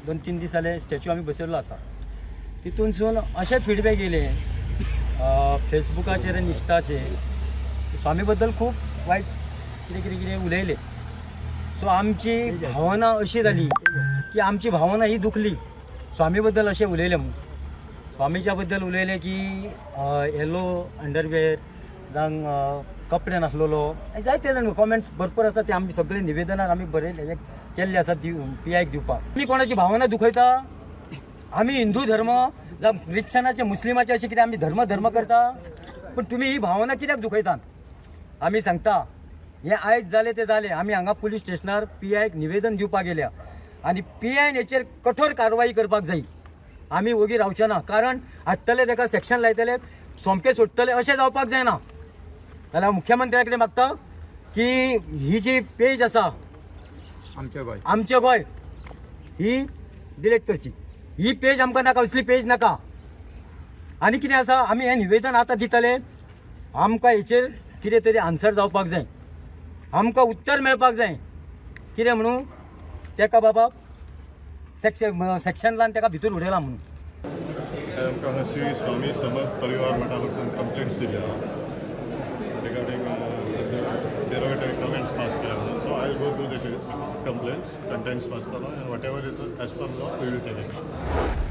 2-3 दीस जाले स्टॅच्यू आमी बसयल्लो आसा. तितूनसून अशे फीडबॅक येयले फेसबुकाचेर आनी इंस्टाचेर स्वामी बद्दल खूब वायट कितें उलयले. सो आमची भावना अशी जाली की आमची भावना ही दुखली. स्वामी बद्दल अशें उलयलें म्हणून स्वामीच्या बद्दल उलयलें की येलो अंडरवेअर जावं कपडे नासलेलो जायते जाण कॉमेंट्स भरपूर आसा. ते आमी सगळे निवेदनार आमी बरयले केल्ले आसा PIक दिवपाक. आमी कोणाची भावना दुखयता? आमी हिंदू धर्म जावं ख्रिश्चनाचे मुस्लिमाचे अशें कितें आमी धर्म करता. पण तुमी ही भावना कित्याक दुखयतात? आमी सांगता हे आयज जालें ते जालें. आमी हांगा पुलीस स्टेशनार PIक निवेदन दिवपाक गेल्या आनी PIन हेचेर कठोर कारवाई करपाक जाय. आमी वोगी रावचे ना. कारण हाडटले ताका सेक्शन लायतले सोमके सोडटले अशें जावपाक जायना. जाल्यार मुख्यमंत्र्या कितें मागता की ही जी पेज आसा आमचें गोंय ही डिलीट करची. ही पेज आमकां नाका. असली पेज नाका. आनी कितें आसा आमी हें निवेदन आतां दितले. आमकां हेचेर कितें तरी आन्सर जावपाक जाय. आमकां उत्तर मेळपाक जाय. कितें म्हणून तेका बाबा सेक्शन लावन तेका भितर उडयला म्हणून. आमकां हांगासर स्वामी समर्थ परिवार मंडळा कडसून कंप्लेंट्स दिल्या रिगार्डिंग derogatory comments passed केल्या. So I'll go through the complaints, contents passed and whatever is as per law we will take action.